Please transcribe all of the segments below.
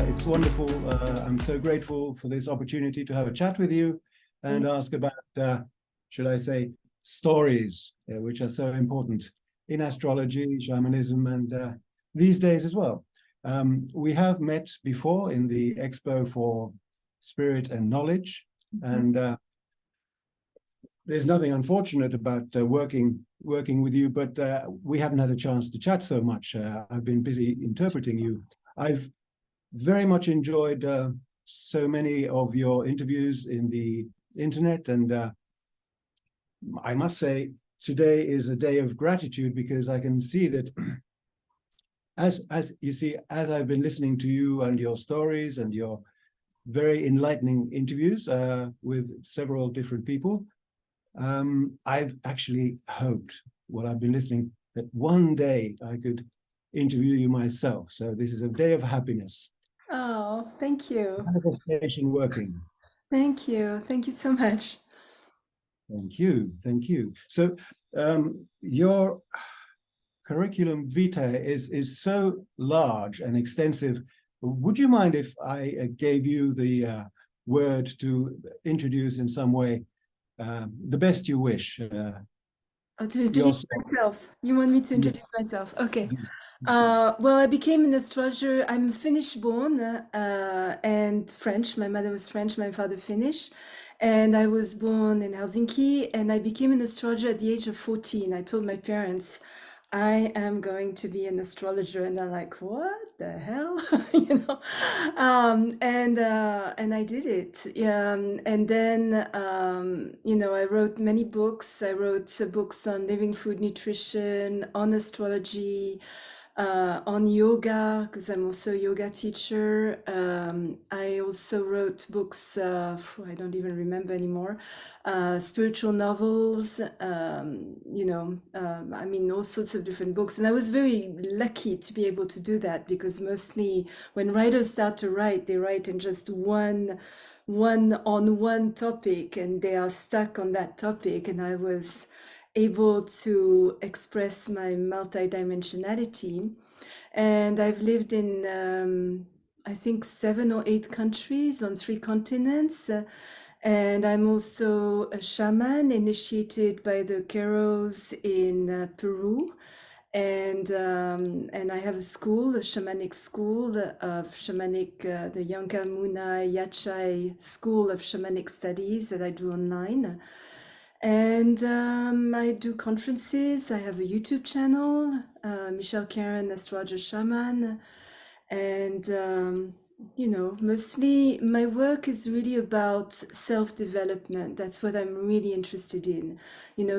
it's wonderful. I'm so grateful for this opportunity to have a chat with you and ask about, should I say, stories, which are so important in astrology, shamanism, and these days as well. We have met before in the Expo for Spirit and Knowledge, and there's nothing unfortunate about working with you, but we haven't had a chance to chat so much. I've been busy interpreting you. I've very much enjoyed so many of your interviews in the internet, and I must say today is a day of gratitude, because I can see that as you see, as I've been listening to you and your stories and your very enlightening interviews with several different people, I've actually hoped, while I've been listening, that one day I could interview you myself. So this is a day of happiness. Oh, thank you. Manifestation working. Thank you. Thank you so much. Thank you. Thank you. So your curriculum vitae is so large and extensive. Would you mind if I gave you the word to introduce in some way the best you wish? To introduce myself. You want me to introduce myself? Okay. Well, I became an astrologer. I'm Finnish born and French. My mother was French, my father Finnish. And I was born in Helsinki, and I became an astrologer at the age of 14. I told my parents, I am going to be an astrologer, and they're like, "What the hell?" you know. And I did it. And then I wrote many books. I wrote books on living food, nutrition, on astrology, on yoga, because I'm also a yoga teacher. I also wrote books, I don't even remember anymore, spiritual novels, I mean, all sorts of different books. And I was very lucky to be able to do that, because mostly when writers start to write, they write in just one topic, and they are stuck on that topic. And I was able to express my multidimensionality. And I've lived in, I think, 7 or 8 countries on 3 continents. And I'm also a shaman initiated by the Keros in Peru. And I have a school, a shamanic school of shamanic, the Yangamuna Yachai School of Shamanic Studies that I do online. And I do conferences. I have a YouTube channel, Michelle Karen, Astrologer Shaman. And, mostly my work is really about self-development. That's what I'm really interested in,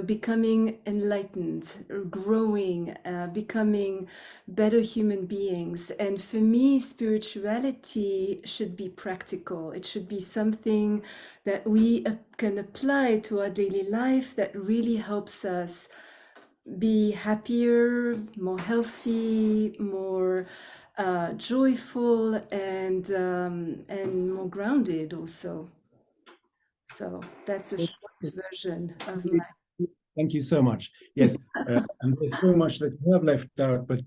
becoming enlightened, growing, becoming better human beings. And for me, spirituality should be practical. It should be something that we can apply to our daily life that really helps us be happier, more healthy, more joyful, and more grounded also. So that's a short version of my. Thank you so much. Yes, and there's so much that you have left out, but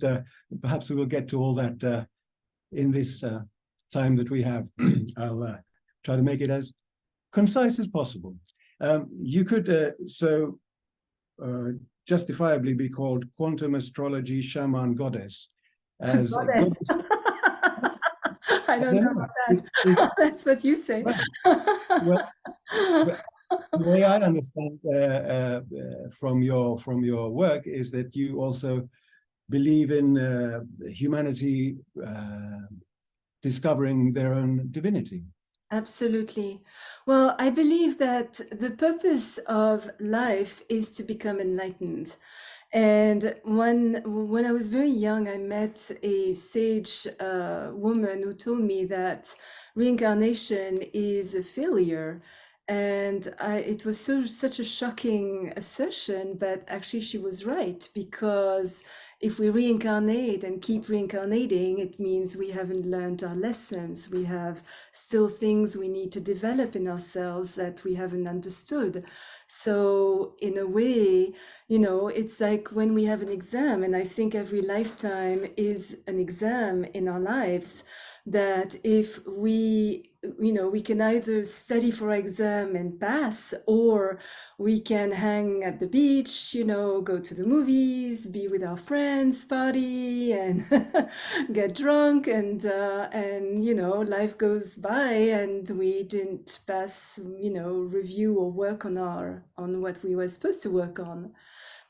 perhaps we will get to all that in this time that we have. I'll try to make it as concise as possible. You could justifiably be called quantum astrology shaman goddess, as a goddess. I don't know about that. That's what you say. Well, the way I understand from your work is that you also believe in humanity discovering their own divinity. Absolutely. Well, I believe that the purpose of life is to become enlightened. And when I was very young, I met a sage woman who told me that reincarnation is a failure. And it was such a shocking assertion, but actually she was right, because if we reincarnate and keep reincarnating, it means we haven't learned our lessons. We have still things we need to develop in ourselves that we haven't understood. So in a way, you know, it's like when we have an exam, and I think every lifetime is an exam in our lives, that if we, you know, we can either study for our exam and pass, or we can hang at the beach, you know, go to the movies, be with our friends, party, and get drunk, and you know, life goes by, and we didn't pass, you know, review or work on what we were supposed to work on.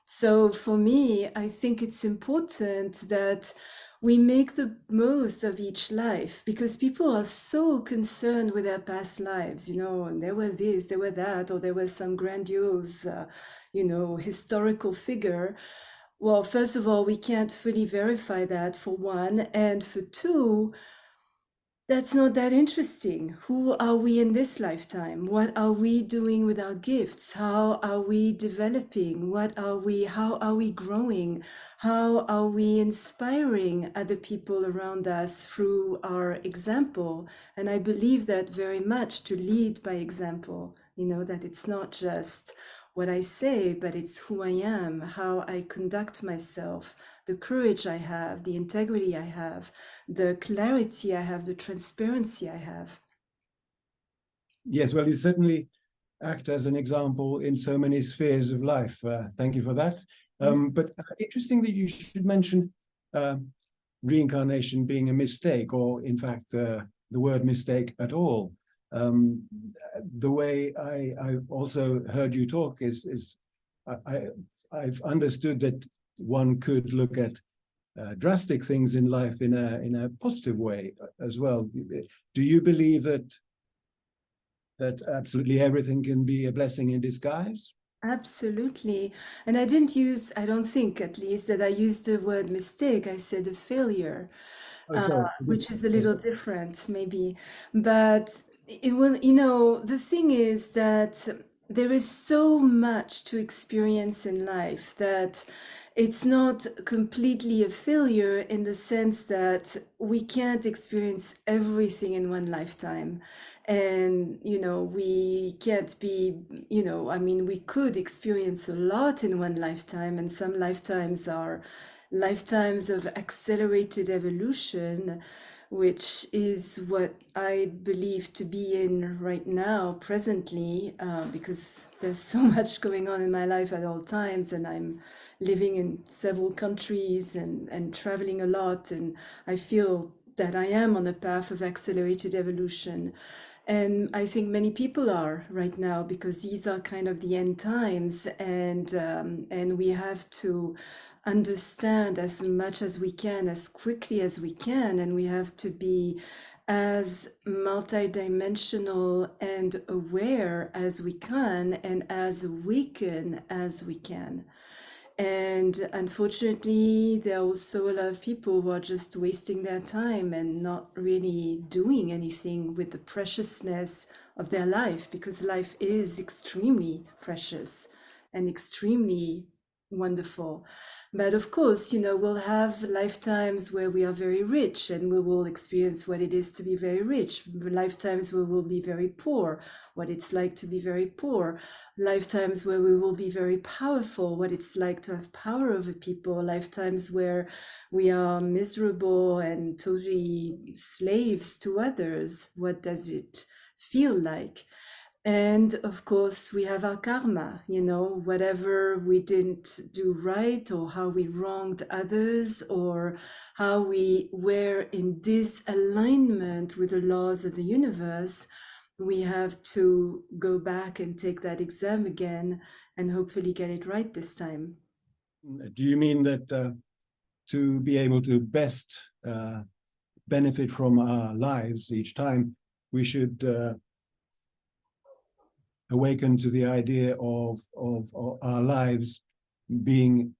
So for me, I think it's important that we make the most of each life, because people are so concerned with their past lives, you know, and they were this, they were that, or there was some grandiose, you know, historical figure. Well, first of all, we can't fully verify that, for one, and for two, that's not that interesting. Who are we in this lifetime? What are we doing with our gifts? How are we developing? How are we growing? How are we inspiring other people around us through our example? And I believe that very much, to lead by example, you know, that it's not just what I say, but it's who I am, how I conduct myself, the courage I have, the integrity I have, the clarity I have, the transparency I have. Yes, well, you certainly act as an example in so many spheres of life. Thank you for that. But interesting that you should mention reincarnation being a mistake, or in fact, the word mistake at all. The way I've also heard you talk is I've understood that one could look at drastic things in life in a positive way as well. Do you believe that absolutely everything can be a blessing in disguise? Absolutely. And I didn't use, I don't think at least, that I used the word mistake. I said a failure, Oh, sorry. which is a Yes. little different, maybe. But it will, you know, the thing is that there is so much to experience in life that it's not completely a failure, in the sense that we can't experience everything in one lifetime. And, you know, we can't be, you know, I mean, we could experience a lot in one lifetime, and some lifetimes are lifetimes of accelerated evolution, which is what I believe to be in right now, presently, because there's so much going on in my life at all times, and I'm living in several countries and traveling a lot, and I feel that I am on a path of accelerated evolution. And I think many people are right now, because these are kind of the end times, and we have to understand as much as we can, as quickly as we can, and we have to be as multidimensional and aware as we can, and as awakened as we can. And unfortunately, there are also a lot of people who are just wasting their time and not really doing anything with the preciousness of their life, because life is extremely precious and extremely wonderful. But of course, you know, we'll have lifetimes where we are very rich, and we will experience what it is to be very rich. Lifetimes where we'll be very poor, what it's like to be very poor. Lifetimes where we will be very powerful, what it's like to have power over people. Lifetimes where we are miserable and totally slaves to others. What does it feel like? And of course, we have our karma, you know, whatever we didn't do right, or how we wronged others, or how we were in disalignment with the laws of the universe. We have to go back and take that exam again, and hopefully get it right this time. Do you mean that to be able to best benefit from our lives each time, we should awaken to the idea of our lives being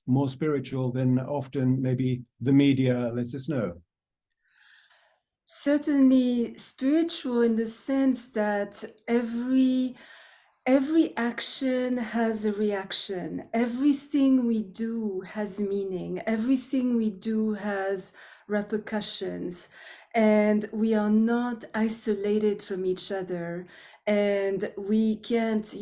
more spiritual than often maybe the media lets us know? Certainly spiritual, in the sense that every action has a reaction. Everything we do has meaning. Everything we do has repercussions. And we are not isolated from each other. And we can't,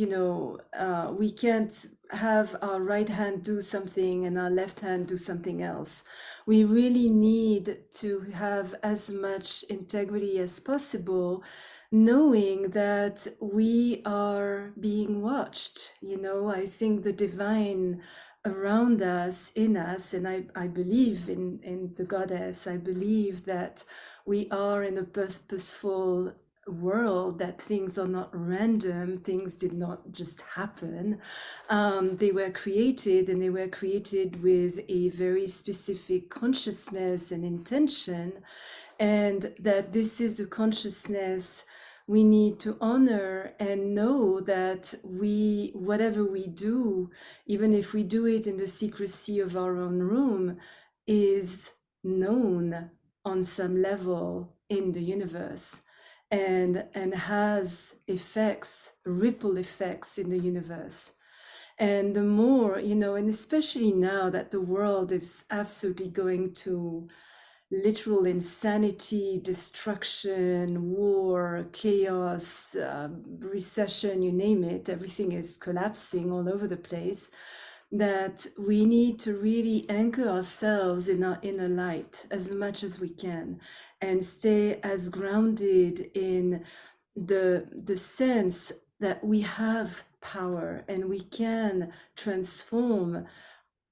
we can't have our right hand do something and our left hand do something else. We really need to have as much integrity as possible, knowing that we are being watched. I think the divine around us, in us, and I believe in the goddess. I believe that we are in a purposeful world, that things are not random, things did not just happen. They were created, and they were created with a very specific consciousness and intention, and that this is a consciousness we need to honor and know that whatever we do, even if we do it in the secrecy of our own room, is known on some level in the universe, and has effects, ripple effects in the universe. And the more, and especially now that the world is absolutely going to literal insanity, destruction, war, chaos, recession, you name it, everything is collapsing all over the place, that we need to really anchor ourselves in our inner light as much as we can, and stay as grounded in the sense that we have power and we can transform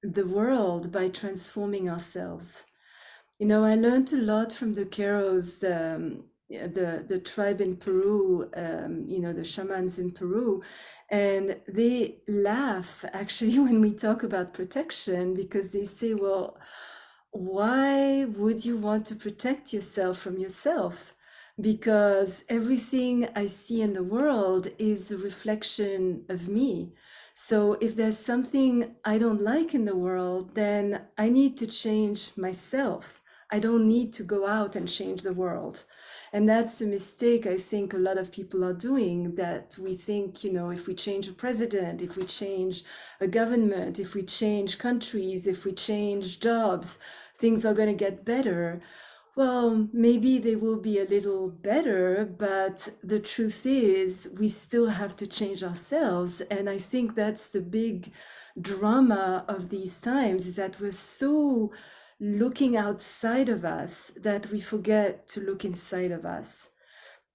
the world by transforming ourselves. I learned a lot from the Keros, the tribe in Peru, the shamans in Peru, and they laugh actually when we talk about protection, because they say, well, why would you want to protect yourself from yourself? Because everything I see in the world is a reflection of me. So if there's something I don't like in the world, then I need to change myself. I don't need to go out and change the world. And that's the mistake I think a lot of people are doing, that we think, if we change a president, if we change a government, if we change countries, if we change jobs, things are going to get better. Well, maybe they will be a little better, but the truth is we still have to change ourselves. And I think that's the big drama of these times, is that we're so looking outside of us that we forget to look inside of us.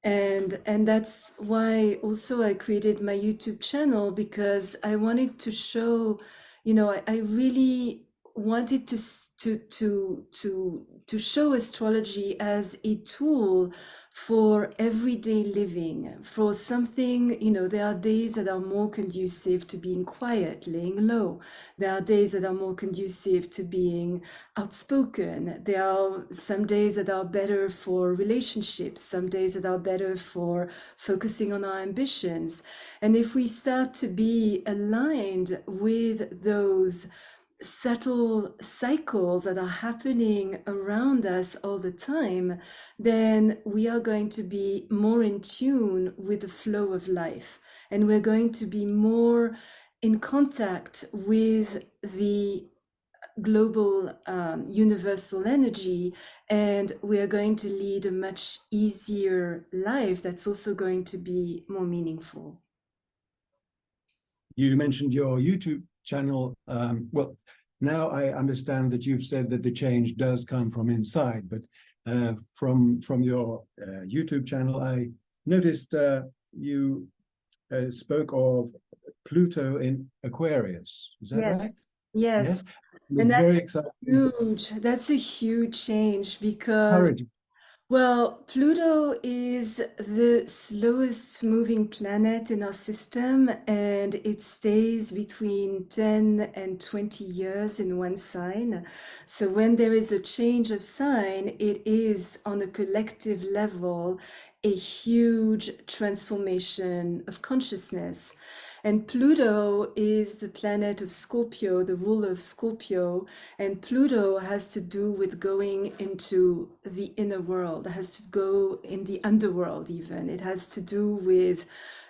And that's why also I created my YouTube channel, because I wanted to show, I really wanted to show astrology as a tool for everyday living, for something. There are days that are more conducive to being quiet, laying low. There are days that are more conducive to being outspoken. There are some days that are better for relationships, some days that are better for focusing on our ambitions. And if we start to be aligned with those subtle cycles that are happening around us all the time, then we are going to be more in tune with the flow of life, and we're going to be more in contact with the global universal energy, and we are going to lead a much easier life that's also going to be more meaningful. You mentioned your YouTube channel. Well, now I understand that you've said that the change does come from inside, but from your YouTube channel, I noticed you spoke of Pluto in Aquarius. Is that right? Yes. It's very exciting. Huge. That's a huge change, because Courage. well, Pluto is the slowest moving planet in our system, and it stays between 10 and 20 years in one sign. So when there is a change of sign, it is on a collective level a huge transformation of consciousness. And Pluto is the planet of Scorpio, the ruler of Scorpio. And Pluto has to do with going into the inner world. It has to go in the underworld even. It has to do with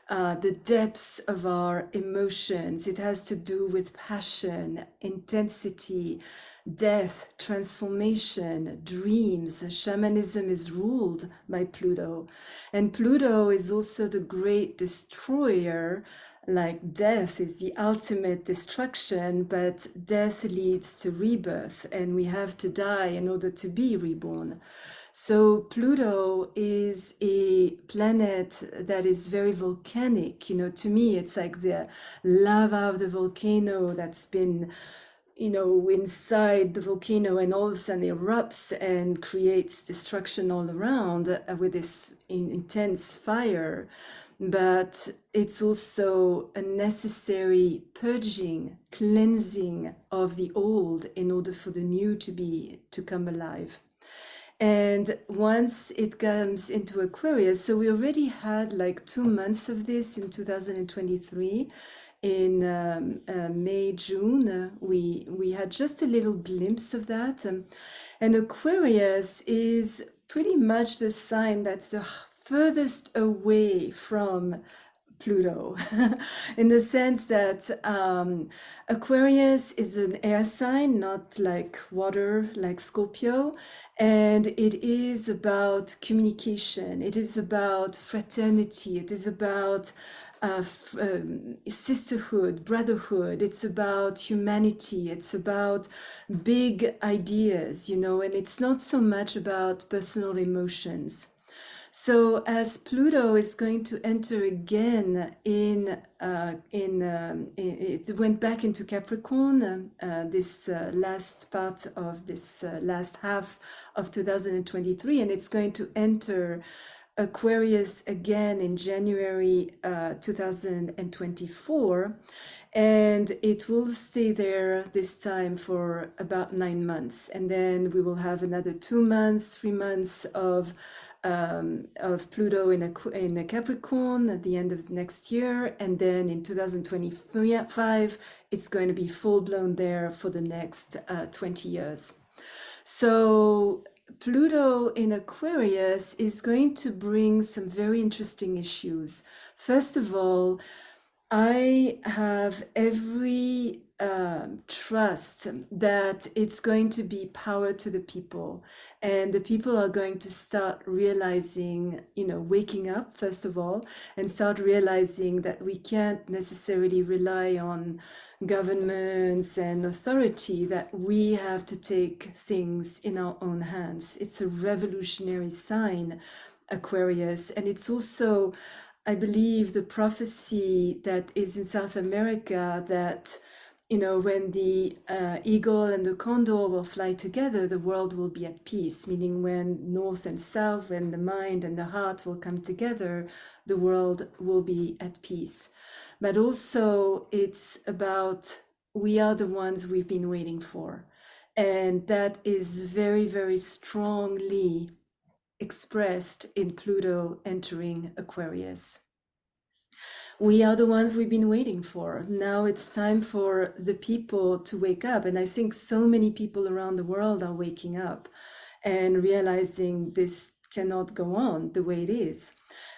the depths of our emotions. It has to do with passion, intensity, death, transformation, dreams. Shamanism is ruled by Pluto. And Pluto is also the great destroyer. Like death is the ultimate destruction, but death leads to rebirth, and we have to die in order to be reborn. So Pluto is a planet that is very volcanic. You know, to me, it's like the lava of the volcano that's been, you know, inside the volcano and all of a sudden erupts and creates destruction all around with this intense fire. But it's also a necessary purging, cleansing of the old in order for the new to come alive. And once it comes into Aquarius, so we already had like 2 months of this in 2023. In May, June, we had just a little glimpse of that. And Aquarius is pretty much the sign that's the furthest away from Pluto, in the sense that Aquarius is an air sign, not like water, like Scorpio, and it is about communication. It is about fraternity. It is about sisterhood, brotherhood. It's about humanity. It's about big ideas, you know, and it's not so much about personal emotions. So as Pluto is going to enter again it went back into Capricorn this last part of this last half of 2023, and it's going to enter Aquarius again in January 2024, and it will stay there this time for about 9 months, and then we will have another 2 months, 3 months of Pluto in a Capricorn at the end of next year, and then in 2025 it's going to be full-blown there for the next 20 years. So Pluto in Aquarius is going to bring some very interesting issues. First of all, I have every trust that it's going to be power to the people, and the people are going to start realizing, you know, waking up first of all, and start realizing that we can't necessarily rely on governments and authority, that we have to take things in our own hands. It's a revolutionary sign, Aquarius, and it's also, I believe, the prophecy that is in South America that, you know, when the eagle and the condor will fly together, the world will be at peace, meaning when north and south, when the mind and the heart will come together, the world will be at peace. But also it's about, we are the ones we've been waiting for. And that is very, very strongly expressed in Pluto entering Aquarius. We are the ones we've been waiting for. Now it's time for the people to wake up. And I think so many people around the world are waking up and realizing this cannot go on the way it is.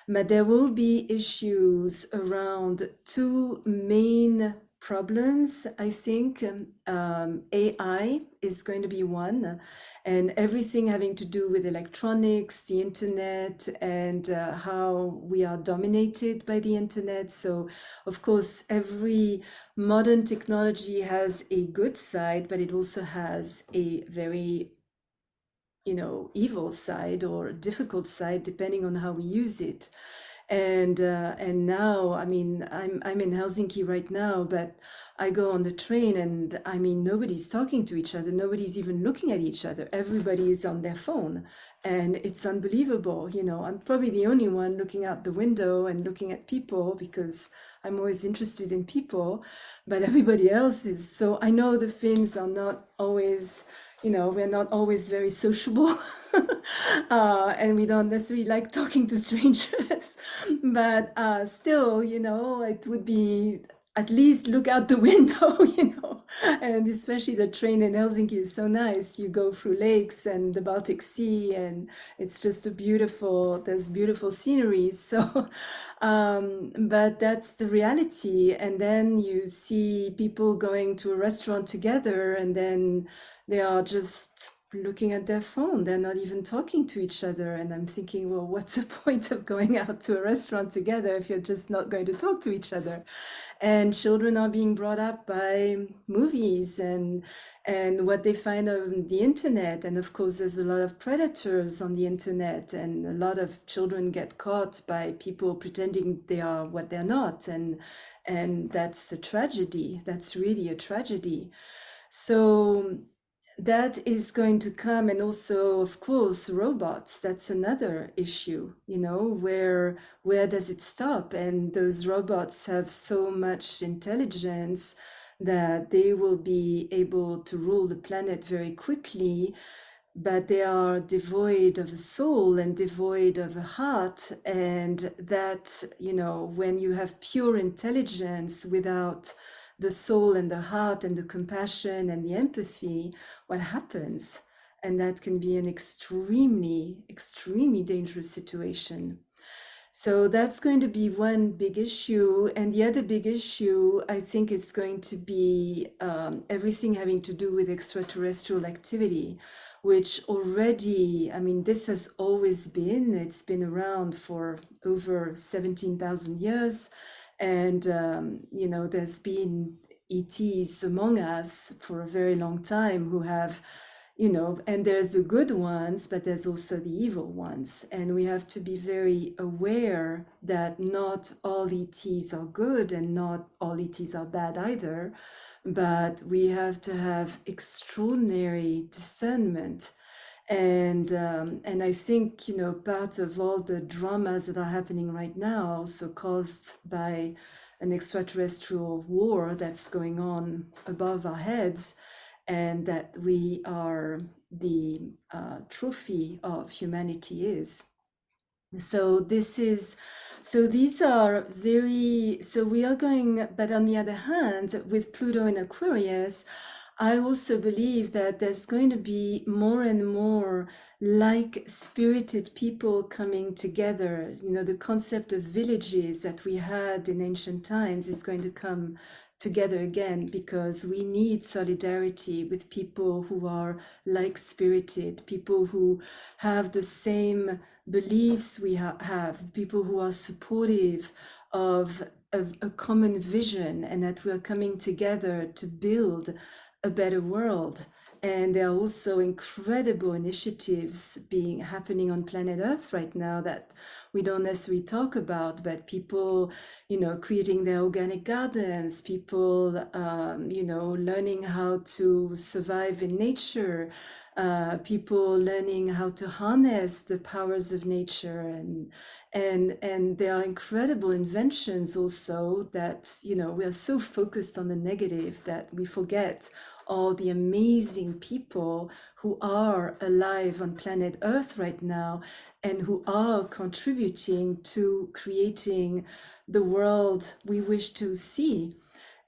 But there will be issues around two main problems, I think. AI is going to be one, and everything having to do with electronics, the internet, and how we are dominated by the internet. So, of course, every modern technology has a good side, but it also has a very, you know, evil side or difficult side, depending on how we use it. And now, I mean, I'm in Helsinki right now, but I go on the train, and I mean, nobody's talking to each other. Nobody's even looking at each other. Everybody is on their phone, and it's unbelievable. You know, I'm probably the only one looking out the window and looking at people because I'm always interested in people, but everybody else is. So I know the Finns are not always, you know, we're not always very sociable. And we don't necessarily like talking to strangers, but still, you know, it would be at least look out the window, you know, And especially the train in Helsinki is so nice. You go through lakes and the Baltic Sea, and it's just there's beautiful scenery. So, but that's the reality. And then you see people going to a restaurant together, and then they are just looking at their phone. They're not even talking to each other. And I'm thinking, well, what's the point of going out to a restaurant together if you're just not going to talk to each other? And children are being brought up by movies and what they find on the internet. And of course, there's a lot of predators on the internet, and a lot of children get caught by people pretending they are what they're not. And that's a tragedy. That's really a tragedy. So that is going to come. And also, of course, robots, that's another issue, where does it stop? And those robots have so much intelligence that they will be able to rule the planet very quickly, but they are devoid of a soul and devoid of a heart. And that, when you have pure intelligence without the soul and the heart and the compassion and the empathy, what happens? And that can be an extremely, extremely dangerous situation. So that's going to be one big issue. And the other big issue, I think, is going to be everything having to do with extraterrestrial activity, which already, I mean, this has always been, it's been around for over 17,000 years. And, there's been ETs among us for a very long time who have, and there's the good ones, but there's also the evil ones. And we have to be very aware that not all ETs are good and not all ETs are bad either. But we have to have extraordinary discernment. And I think, part of all the dramas that are happening right now are also caused by an extraterrestrial war that's going on above our heads, and that we are the trophy of humanity is. So these are so we are going, but on the other hand, with Pluto in Aquarius, I also believe that there's going to be more and more like-spirited people coming together. The concept of villages that we had in ancient times is going to come together again, because we need solidarity with people who are like-spirited, people who have the same beliefs we have, people who are supportive of a common vision, and that we are coming together to build a better world. And there are also incredible initiatives happening on planet Earth right now that we don't necessarily talk about, but people, creating their organic gardens, people, learning how to survive in nature, people learning how to harness the powers of nature, and there are incredible inventions also that, we are so focused on the negative that we forget all the amazing people who are alive on planet Earth right now and who are contributing to creating the world we wish to see.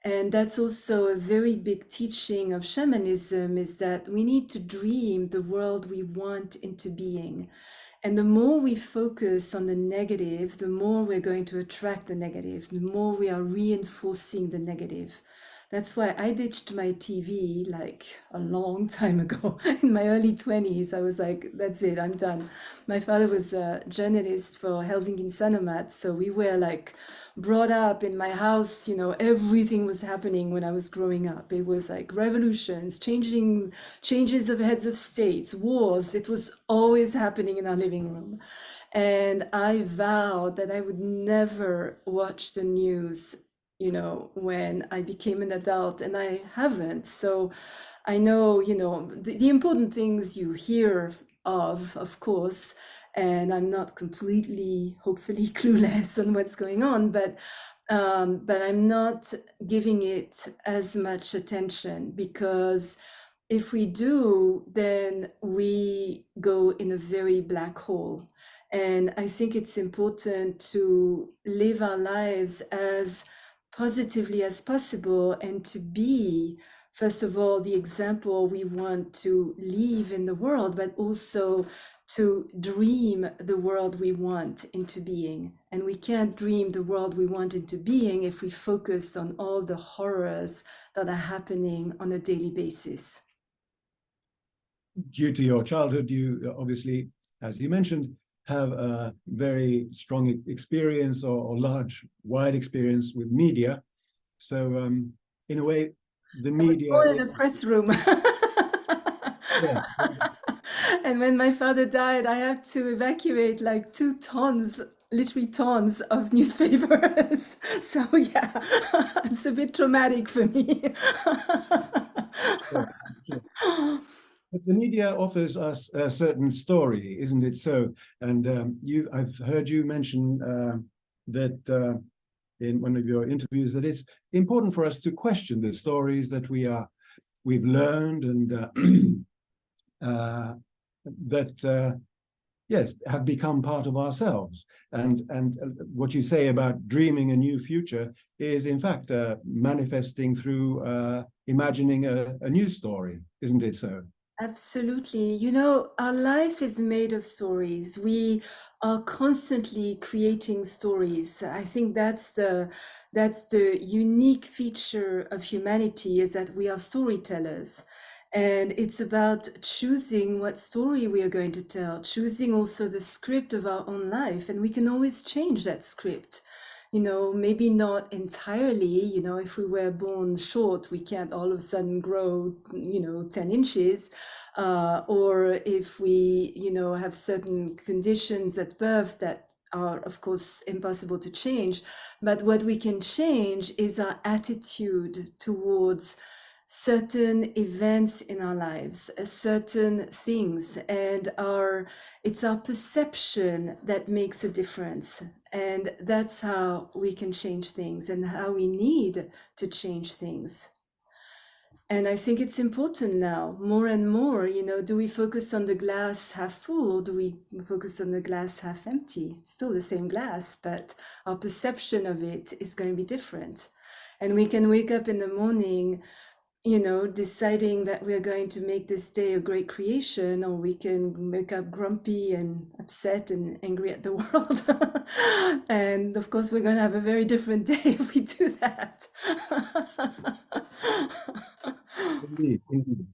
And that's also a very big teaching of shamanism, is that we need to dream the world we want into being. And the more we focus on the negative, the more we're going to attract the negative, the more we are reinforcing the negative. That's why I ditched my TV like a long time ago. In my early 20s, I was like, that's it, I'm done. My father was a journalist for Helsingin Sanomat, so we were like brought up in my house, everything was happening when I was growing up. It was like revolutions, changes of heads of states, wars. It was always happening in our living room. And I vowed that I would never watch the news, when I became an adult, and I haven't. So I know, the important things you hear of course, and I'm not completely, hopefully, clueless on what's going on, but I'm not giving it as much attention, because if we do, then we go in a very black hole. And I think it's important to live our lives as positively as possible and to be first of all, the example we want to leave in the world, but also to dream the world we want into being. And we can't dream the world we want into being if we focus on all the horrors that are happening on a daily basis. Due to your childhood, you obviously, as you mentioned, have a very strong experience or large, wide experience with media. So in a way, the media Born in a press room. yeah. And when my father died, I had to evacuate like 2 tons, literally tons of newspapers. So yeah, it's a bit traumatic for me. Sure, sure. But the media offers us a certain story, isn't it so? And I've heard you mention that in one of your interviews that it's important for us to question the stories that we've learned and that yes, have become part of ourselves. And what you say about dreaming a new future is in fact manifesting through imagining a new story, isn't it so? Absolutely. You know, our life is made of stories. We are constantly creating stories. I think that's the unique feature of humanity is that we are storytellers. And it's about choosing what story we are going to tell, choosing also the script of our own life. And we can always change that script. You know, maybe not entirely. You know, if we were born short, we can't all of a sudden grow, 10 inches. Or if we, have certain conditions at birth that are, of course, impossible to change. But what we can change is our attitude towards certain events in our lives, certain things, and it's our perception that makes a difference. And that's how we can change things and how we need to change things. And I think it's important now, more and more, do we focus on the glass half full or do we focus on the glass half empty? It's still the same glass, but our perception of it is going to be different. And we can wake up in the morning, deciding that we're going to make this day a great creation, or we can wake up grumpy and upset and angry at the world. And of course, we're going to have a very different day if we do that. Indeed, indeed.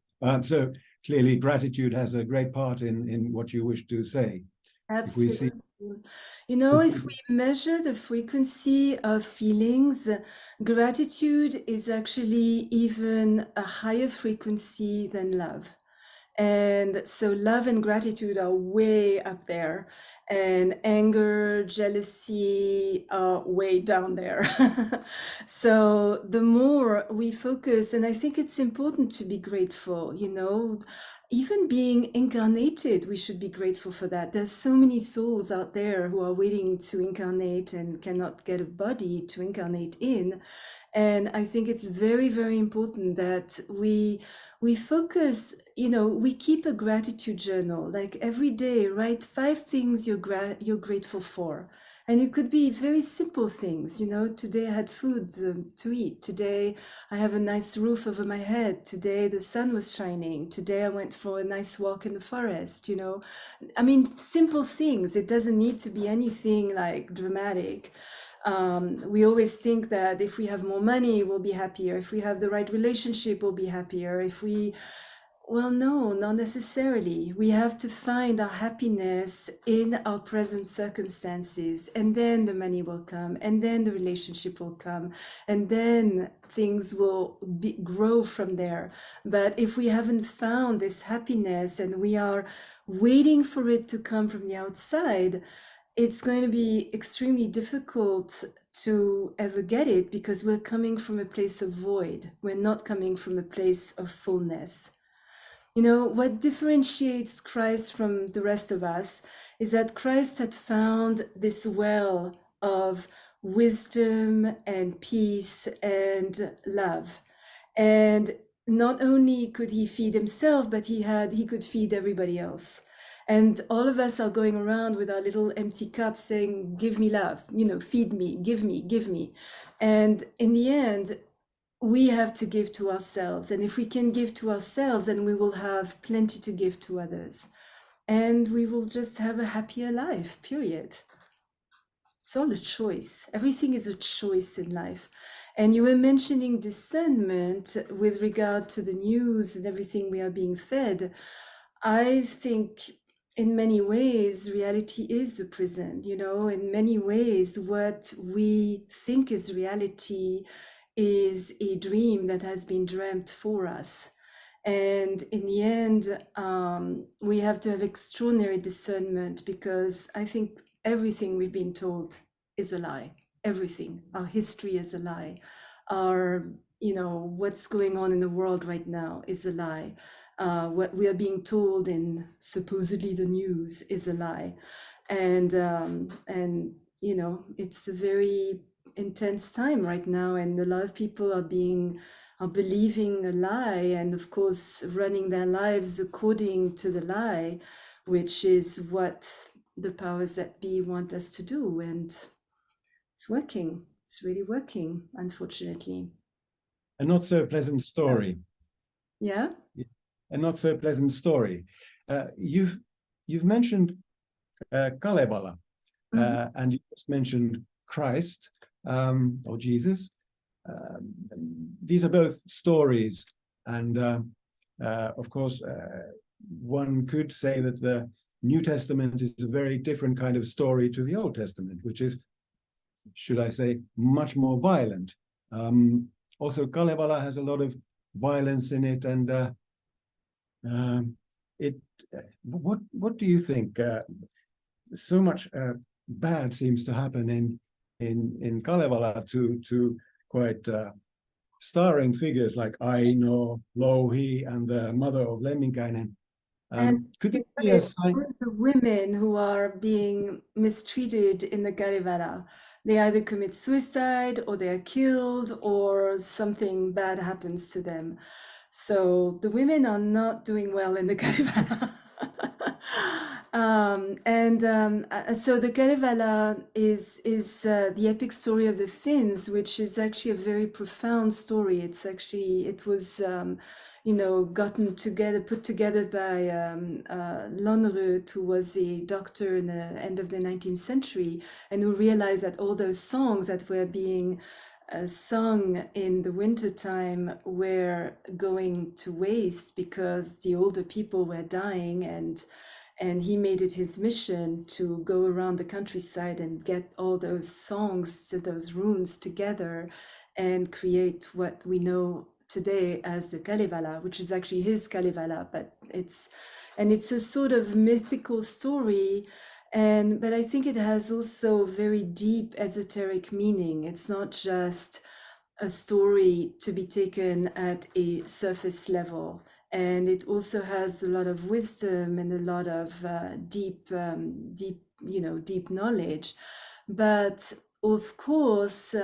So clearly, gratitude has a great part in what you wish to say. If we see, Absolutely. If we measure the frequency of feelings, gratitude is actually even a higher frequency than love. And so love and gratitude are way up there, and anger, jealousy are way down there. So the more we focus, and I think it's important to be grateful, even being incarnated, we should be grateful for that. There's so many souls out there who are waiting to incarnate and cannot get a body to incarnate in. And I think it's very, very important that we focus, we keep a gratitude journal. Like every day, write 5 things you're grateful for. And it could be very simple things. Today I had food to eat. Today I have a nice roof over my head. Today the sun was shining. Today I went for a nice walk in the forest. I mean, simple things. It doesn't need to be anything like dramatic. We always think that if we have more money, we'll be happier. If we have the right relationship, we'll be happier. Well, no, not necessarily. We have to find our happiness in our present circumstances, and then the money will come, and then the relationship will come, and then things will grow from there. But if we haven't found this happiness and we are waiting for it to come from the outside, it's going to be extremely difficult to ever get it because we're coming from a place of void. We're not coming from a place of fullness. What differentiates Christ from the rest of us is that Christ had found this well of wisdom and peace and love. And not only could he feed himself, but he could feed everybody else. And all of us are going around with our little empty cups saying, give me love, feed me, give me, give me. And in the end, we have to give to ourselves. And if we can give to ourselves, then we will have plenty to give to others. And we will just have a happier life, period. It's all a choice. Everything is a choice in life. And you were mentioning discernment with regard to the news and everything we are being fed. I think in many ways, reality is a prison. You know, in many ways, what we think is reality is a dream that has been dreamt for us. And in the end, we have to have extraordinary discernment, because I think everything we've been told is a lie. Everything. Our history is a lie. Our, you know, what's going on in the world right now is a lie. What we are being told in supposedly the news is a lie. And you know, it's a very intense time right now, and a lot of people are believing a lie, and of course running their lives according to the lie, which is what the powers that be want us to do. And it's working. It's really working, unfortunately. A not so pleasant story. Yeah. A not so pleasant story. You've mentioned Kalevala, and you just mentioned Christ, or Jesus. These are both stories, and of course, one could say that the New Testament is a very different kind of story to the Old Testament, which is, should I say, much more violent. Also, Kalevala has a lot of violence in it, and what do you think? So much bad seems to happen in Kalevala to quite starring figures like Aino, Louhi, and the mother of Lemminkainen. And Could it be a sign? the women who are being mistreated in the Kalevala, they either commit suicide or they are killed or something bad happens to them. So the women are not doing well in the Kalevala. So the Kalevala is the epic story of the Finns, which is actually a very profound story. It was you know, put together by Lönnrot, who was a doctor in the end of the 19th century, and who realized that all those songs that were being sung in the wintertime were going to waste because the older people were dying, and he made it his mission to go around the countryside and get all those songs to those runes together and create what we know today as the Kalevala, which is actually his Kalevala, but it's a sort of mythical story. But I think it has also very deep esoteric meaning. It's not just a story to be taken at a surface level. And it also has a lot of wisdom and a lot of deep knowledge. But of course,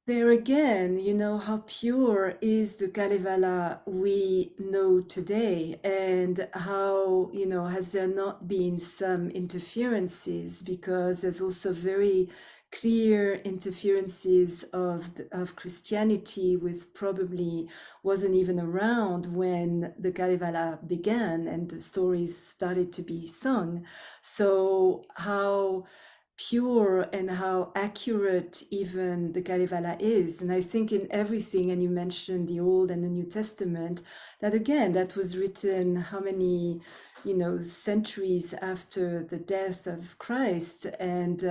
there again, you know, how pure is the Kalevala we know today, and how, you know, has there not been some interferences, because there's also very clear interferences of Christianity, which probably wasn't even around when the Kalevala began and the stories started to be sung. So how pure and how accurate even the Kalevala is. And I think in everything, and you mentioned the Old and the New Testament, that again, that was written how many, you know, centuries after the death of Christ, and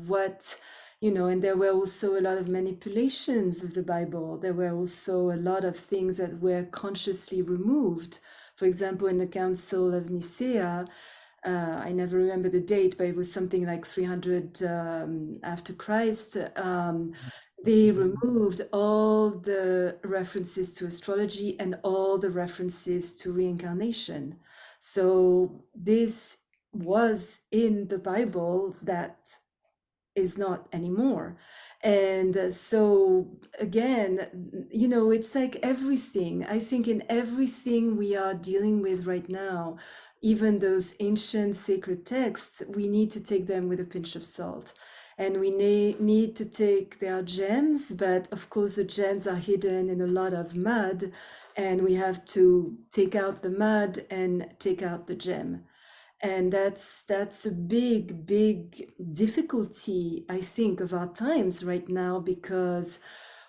what, you know, and there were also a lot of manipulations of the Bible. There were also a lot of things that were consciously removed. For example, in the Council of Nicaea, I never remember the date, but it was something like 300 after Christ. They removed all the references to astrology and all the references to reincarnation. So this was in the Bible, that is not anymore. And so again, you know, it's like everything. I think in everything we are dealing with right now, even those ancient sacred texts, we need to take them with a pinch of salt. and we need to take their gems, but of course the gems are hidden in a lot of mud, and we have to take out the mud and take out the gem. And that's a big difficulty, I think, of our times right now, because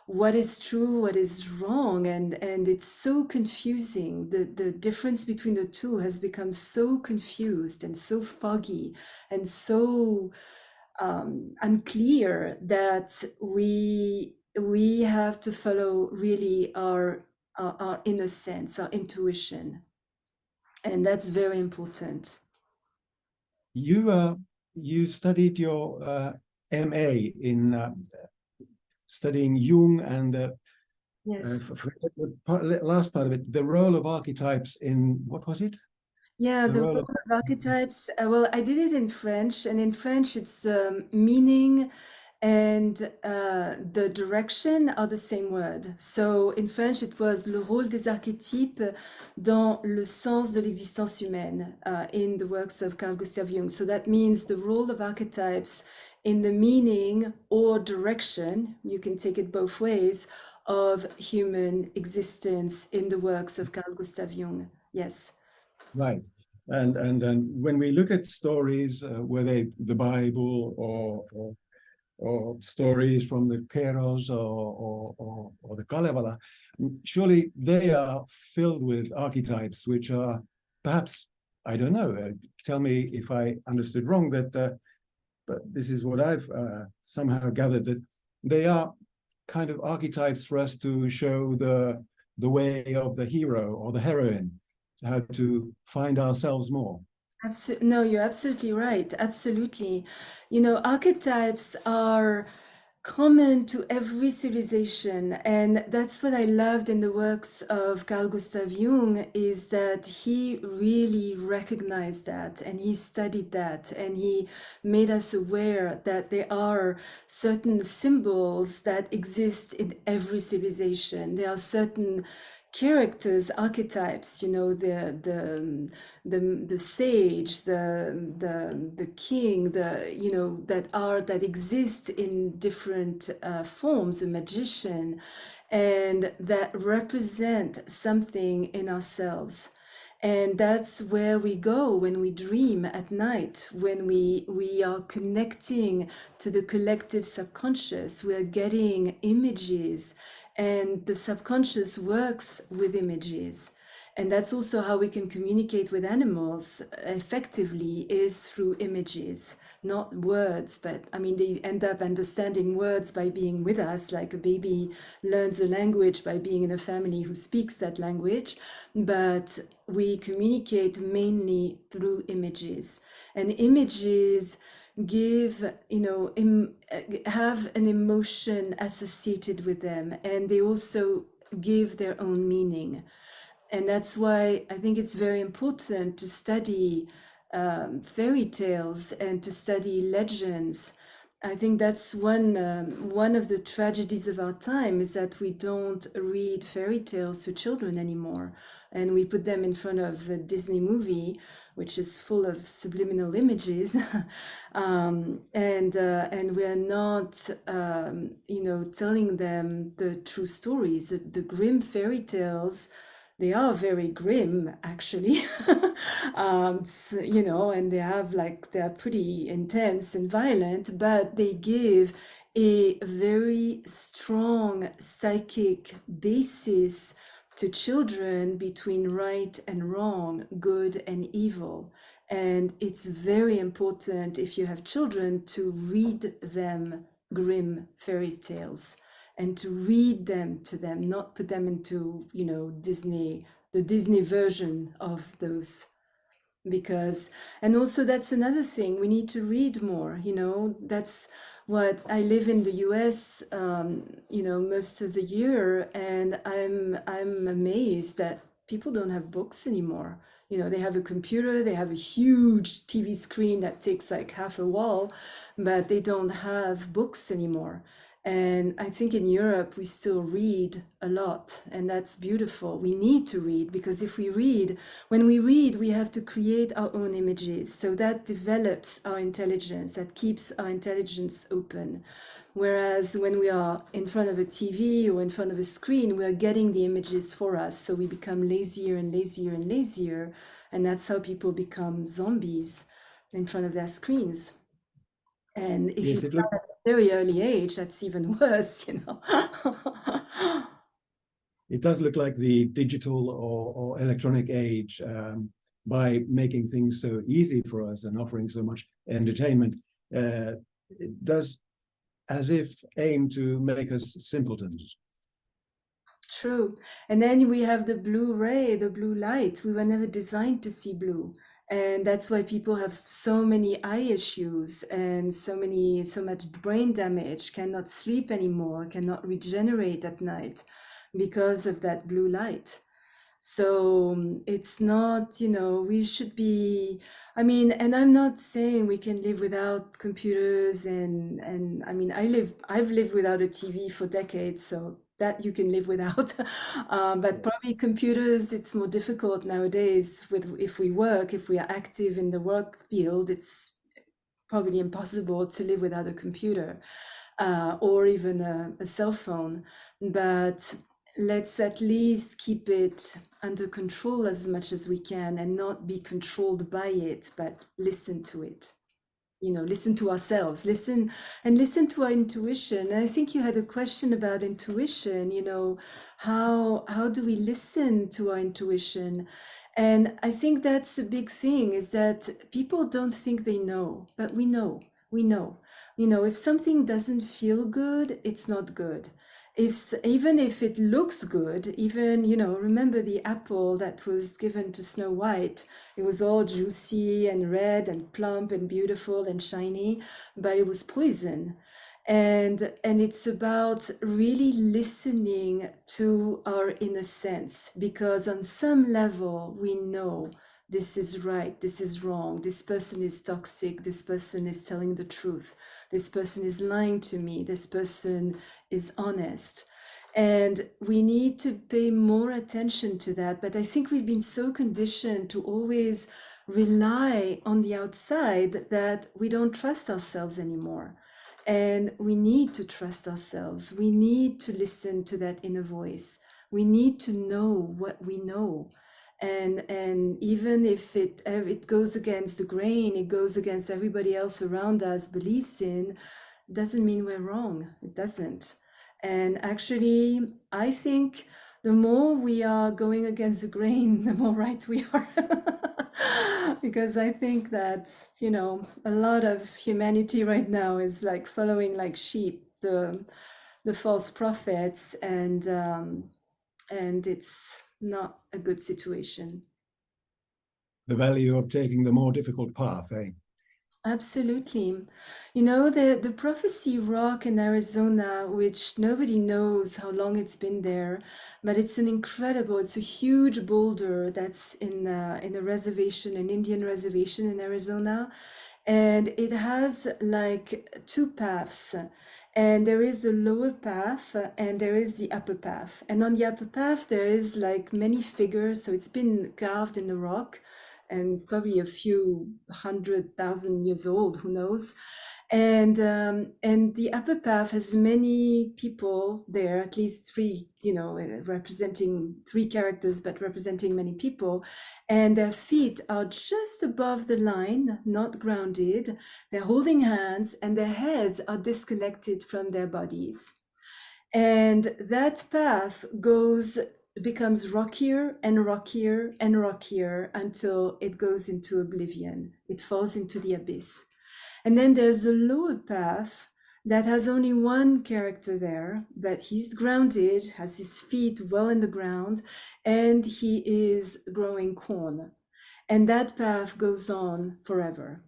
what is true, what is wrong, and it's so confusing. The difference between the two has become so confused and so foggy and so unclear that we have to follow really our inner sense, our intuition, and that's very important. You studied your MA in studying Jung and Yes. last part of it, the role of archetypes in, what was it? Yeah, The the role role of of archetypes. Well, I did it in French, and in French, it's meaning and the direction are the same word. So in French, it was le rôle des archétypes dans le sens de l'existence humaine in the works of Carl Gustav Jung. So that means the role of archetypes in the meaning or direction, you can take it both ways, of human existence in the works of Carl Gustav Jung. Yes. right. And when we look at stories, were they the Bible or stories from the Keros or the Kalevala, surely they are filled with archetypes, which are perhaps, I don't know, tell me if I understood wrong, that but this is what I've somehow gathered, that they are kind of archetypes for us to show the way of the hero or the heroine, how to find ourselves more. No, you're absolutely right. Absolutely. You know, archetypes are common to every civilization, and that's what I loved in the works of Carl Gustav Jung, is that he really recognized that and he studied that and he made us aware that there are certain symbols that exist in every civilization. There are certain characters, archetypes, you know, the sage, the king, you know, that exist in different forms, a magician, and that represent something in ourselves. And that's where we go when we dream at night, when we are connecting to the collective subconscious. We are getting images, and the subconscious works with images. And that's also how we can communicate with animals effectively, is through images, not words. But I mean, they end up understanding words by being with us, like a baby learns a language by being in a family who speaks that language. But we communicate mainly through images. And images give, you know, have an emotion associated with them, and they also give their own meaning. And that's why I think it's very important to study fairy tales and to study legends. I think that's one of the tragedies of our time, is that we don't read fairy tales to children anymore, and we put them in front of a Disney movie, which is full of subliminal images, and we're not, you know, telling them the true stories. The grim fairy tales, they are very grim, actually. You know, and they're pretty intense and violent, but they give a very strong psychic basis to children between right and wrong, good and evil. And it's very important, if you have children, to read them grim fairy tales and to read them to them, not put them into, you know, the Disney version of those. Because, and also that's another thing, we need to read more, you know. That's what, I live in the US, you know, most of the year, and I'm amazed that people don't have books anymore. You know, they have a computer, they have a huge TV screen that takes like half a wall, but they don't have books anymore. And I think in Europe, we still read a lot, and that's beautiful. We need to read, because if we read, when we read, we have to create our own images. So that develops our intelligence, that keeps our intelligence open. Whereas when we are in front of a TV or in front of a screen, we are getting the images for us. So we become lazier and lazier and lazier. And that's how people become zombies in front of their screens. And if you Yes, it looks. start at a very early age, that's even worse, you know. It does look like the digital or electronic age, by making things so easy for us and offering so much entertainment. It does as if aim to make us simpletons. True. And then we have the blue ray, the blue light. We were never designed to see blue. And that's why people have so many eye issues and so much brain damage, cannot sleep anymore, cannot regenerate at night because of that blue light. So it's not, you know, we should be, I mean, and I'm not saying we can live without computers and I mean, I've lived without a TV for decades, so that you can live without. But probably computers, it's more difficult nowadays with if we work, if we are active in the work field, it's probably impossible to live without a computer or even a cell phone. But let's at least keep it under control as much as we can and not be controlled by it, but listen to it. You know, listen to ourselves, listen to our intuition. And I think you had a question about intuition, you know, how do we listen to our intuition? And I think that's a big thing, is that people don't think they know, but we know. We know. You know, if something doesn't feel good, it's not good. Even if it looks good, even, you know, remember the apple that was given to Snow White. It was all juicy and red and plump and beautiful and shiny, but it was poison. And it's about really listening to our inner sense, because on some level we know this is right, this is wrong, this person is toxic, this person is telling the truth, this person is lying to me, this person is honest. And we need to pay more attention to that. But I think we've been so conditioned to always rely on the outside that we don't trust ourselves anymore. And we need to trust ourselves. We need to listen to that inner voice. We need to know what we know. And even if it goes against the grain, it goes against everybody else around us believes in, doesn't mean we're wrong. It doesn't. And actually, I think the more we are going against the grain, the more right we are. Because I think that, you know, a lot of humanity right now is like following like sheep the false prophets, and it's not a good situation. The value of taking the more difficult path, eh? Absolutely. You know, the prophecy rock in Arizona, which nobody knows how long it's been there, but it's it's a huge boulder that's in a reservation, an Indian reservation in Arizona. And it has like two paths. And there is the lower path and there is the upper path. And on the upper path, there is like many figures. So it's been carved in the rock, and it's probably a few 100,000 years old, who knows. And the upper path has many people there, at least three, you know, representing three characters, but representing many people. And their feet are just above the line, not grounded. They're holding hands, and their heads are disconnected from their bodies. And that path becomes rockier and rockier and rockier until it goes into oblivion. It falls into the abyss. And then there's the lower path that has only one character there, but he's grounded, has his feet well in the ground, and he is growing corn. And that path goes on forever.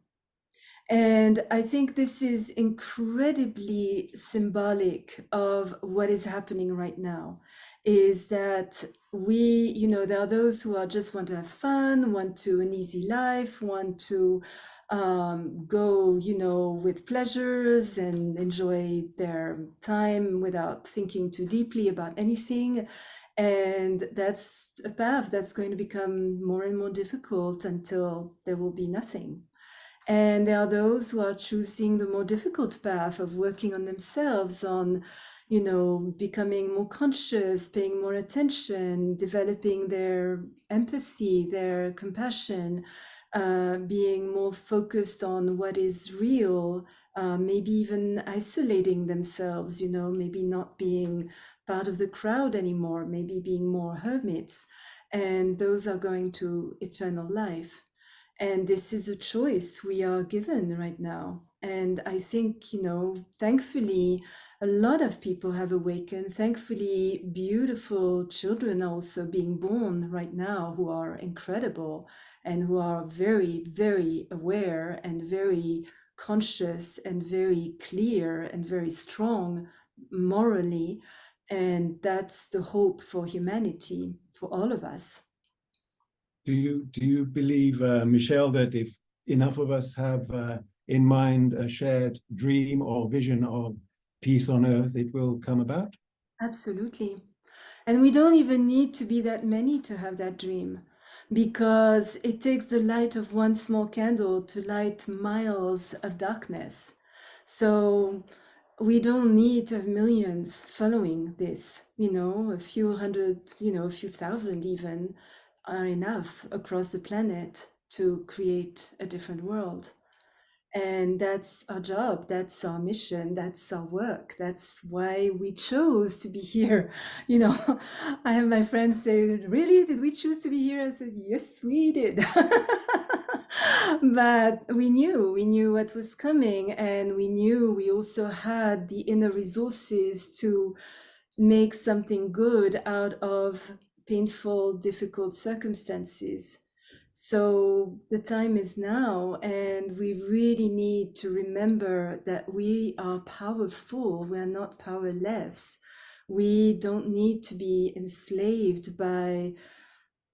And I think this is incredibly symbolic of what is happening right now, is that there are those who are just want to have fun, want to an easy life, want to go, with pleasures and enjoy their time without thinking too deeply about anything. And that's a path that's going to become more and more difficult until there will be nothing. And there are those who are choosing the more difficult path of working on themselves, on, becoming more conscious, paying more attention, developing their empathy, their compassion, being more focused on what is real, maybe even isolating themselves, maybe not being part of the crowd anymore, maybe being more hermits. And those are going to eternal life. And this is a choice we are given right now. And I think, thankfully, a lot of people have awakened. Thankfully, beautiful children are also being born right now who are incredible and who are very, very aware and very conscious and very clear and very strong morally. And that's the hope for humanity, for all of us. Do you believe, Michelle, that if enough of us have in mind a shared dream or vision of peace on earth, it will come about? Absolutely. And we don't even need to be that many to have that dream, because it takes the light of one small candle to light miles of darkness. So we don't need to have millions following this. A few hundred, a few thousand even are enough across the planet to create a different world. And that's our job, that's our mission, that's our work. That's why we chose to be here. I have my friends say, "Really? Did we choose to be here?" I said, "Yes, we did." But we knew what was coming, and we knew we also had the inner resources to make something good out of painful, difficult circumstances. So the time is now, and we really need to remember that we are powerful. We are not powerless. We don't need to be enslaved by,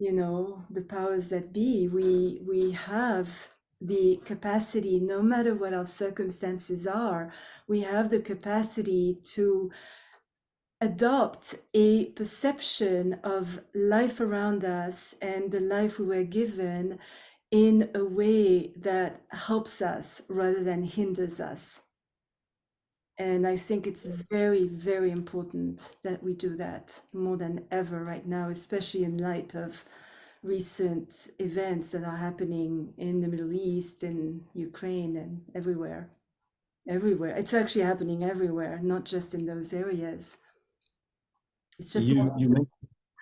the powers that be. We have the capacity, no matter what our circumstances are, we have the capacity to adopt a perception of life around us and the life we were given in a way that helps us rather than hinders us. And I think it's very, very important that we do that more than ever right now, especially in light of recent events that are happening in the Middle East, in Ukraine, and everywhere. Everywhere. It's actually happening everywhere, not just in those areas. It's just more,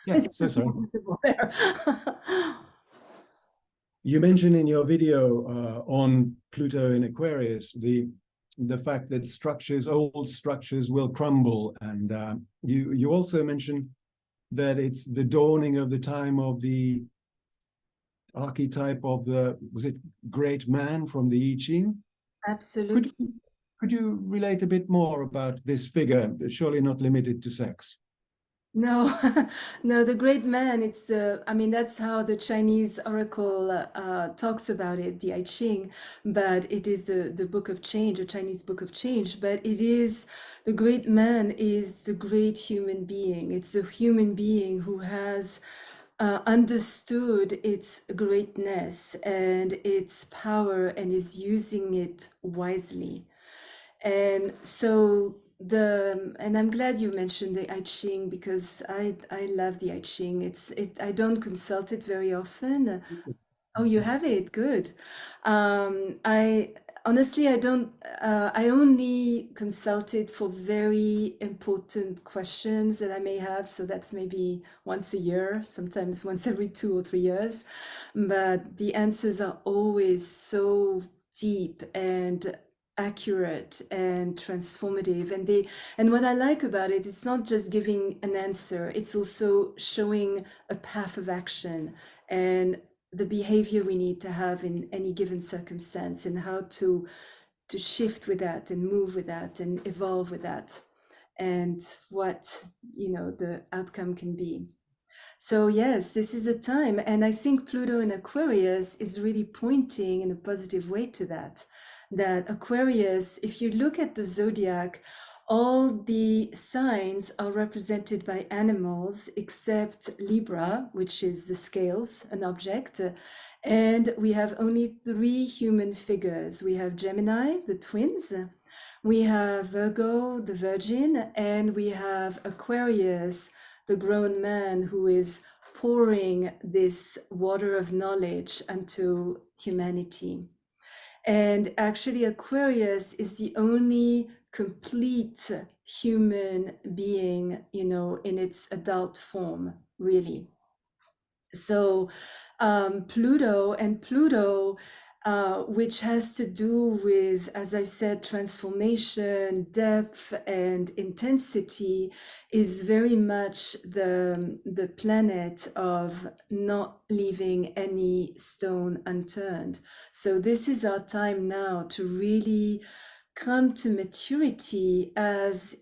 Yeah, so it's sorry. more visible there. You mentioned in your video on Pluto in Aquarius the fact that old structures will crumble, and you also mentioned that it's the dawning of the time of the archetype of was it great man from the I-Ching? Absolutely. Could you relate a bit more about this figure, surely not limited to sex? No, no, the great man, that's how the Chinese oracle talks about it, the I-Ching, but it is the book of change, a Chinese book of change. But the great man is the great human being. It's a human being who has understood its greatness and its power and is using it wisely. And so and I'm glad you mentioned the I-Ching, because I love the I-Ching. I don't consult it very often. Oh, you have it. Good. I honestly, I don't, I only consult it for very important questions that I may have. So that's maybe once a year, sometimes once every 2 or 3 years. But the answers are always so deep and accurate and transformative. And what I like about it, it's not just giving an answer, it's also showing a path of action and the behavior we need to have in any given circumstance, and how to shift with that and move with that and evolve with that, and what the outcome can be. So yes, this is a time, and I think Pluto in Aquarius is really pointing in a positive way to that. That Aquarius, if you look at the zodiac, all the signs are represented by animals except Libra, which is the scales, an object. And we have only 3 human figures. We have Gemini, the twins, we have Virgo, the Virgin, and we have Aquarius, the grown man who is pouring this water of knowledge unto humanity. And actually, Aquarius is the only complete human being, you know, in its adult form, really. So Pluto, which has to do with, as I said, transformation, depth, and intensity, is very much the planet of not leaving any stone unturned. So this is our time now to really come to maturity as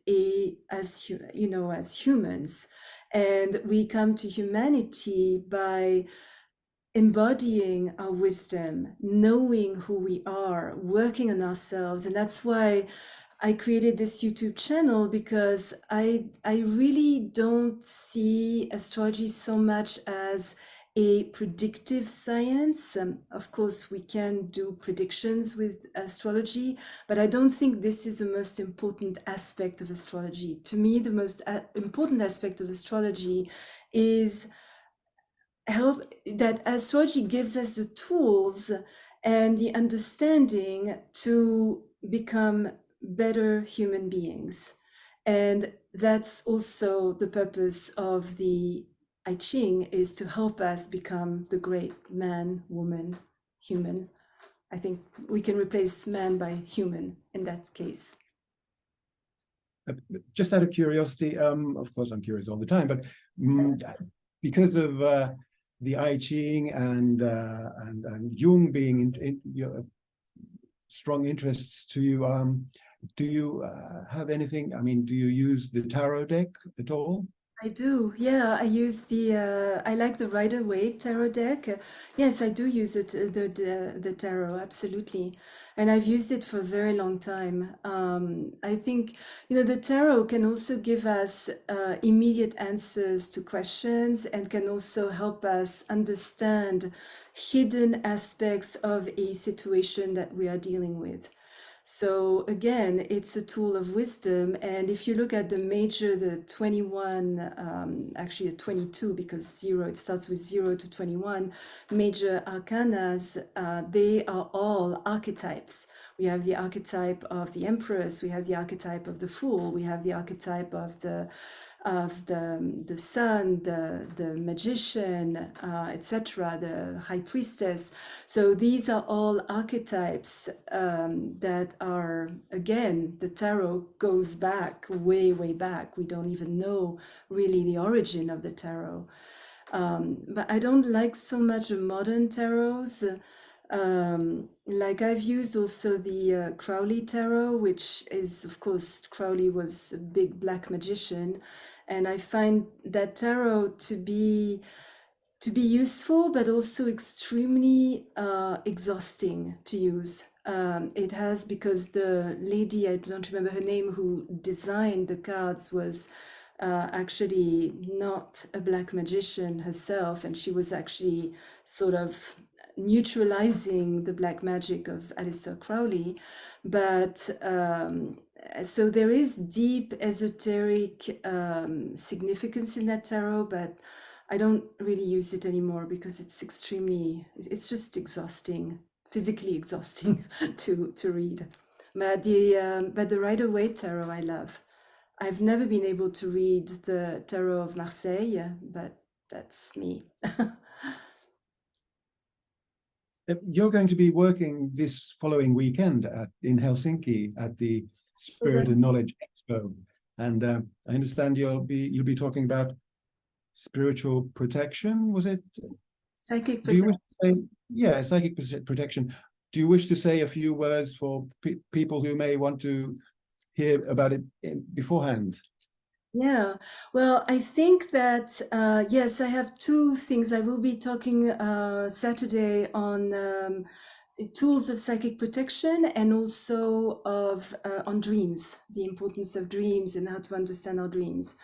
humans. And we come to humanity by embodying our wisdom, knowing who we are, working on ourselves. And that's why I created this YouTube channel, because I really don't see astrology so much as a predictive science. Of course, we can do predictions with astrology, but I don't think this is the most important aspect of astrology. To me, the most important aspect of astrology is that astrology gives us the tools and the understanding to become better human beings. And that's also the purpose of the I-Ching, is to help us become the great man, woman, human. I think we can replace man by human in that case. Just out of curiosity, of course I'm curious all the time, but because of the I-Ching and Jung being strong interests to you, do you have anything? I mean, do you use the tarot deck at all? I do, yeah. I use I like the Rider-Waite tarot deck. Yes, I do use it, the tarot, absolutely. And I've used it for a very long time. I think, the tarot can also give us immediate answers to questions, and can also help us understand hidden aspects of a situation that we are dealing with. So again, it's a tool of wisdom. And if you look at the 21, actually the 22, because it starts with 0 to 21, major arcanas, they are all archetypes. We have the archetype of the Empress, we have the archetype of the Fool, we have the archetype of the sun, the magician, etc., the high priestess. So these are all archetypes that are, again, the tarot goes back, way, way back. We don't even know really the origin of the tarot. But I don't like so much the modern tarots. Like I've used also the Crowley tarot, which is, of course, Crowley was a big black magician, and I find that tarot to be useful, but also extremely exhausting to use. It has, because the lady, I don't remember her name, who designed the cards was actually not a black magician herself, and she was actually sort of neutralizing the black magic of Aleister Crowley. But so there is deep esoteric significance in that tarot, but I don't really use it anymore because it's just exhausting, physically exhausting to read. But the Rider-Waite tarot I love. I've never been able to read the Tarot of Marseille, but that's me. You're going to be working this following weekend in Helsinki at the Spirit and Knowledge Expo, and I understand you'll be talking about spiritual protection. Was it Psychic protection? Do you wish to say, yeah, psychic protection? Do you wish to say a few words for people who may want to hear about it beforehand? Yeah, well, I think that yes, I have two things. I will be talking Saturday on tools of psychic protection and also of on dreams, the importance of dreams and how to understand our dreams.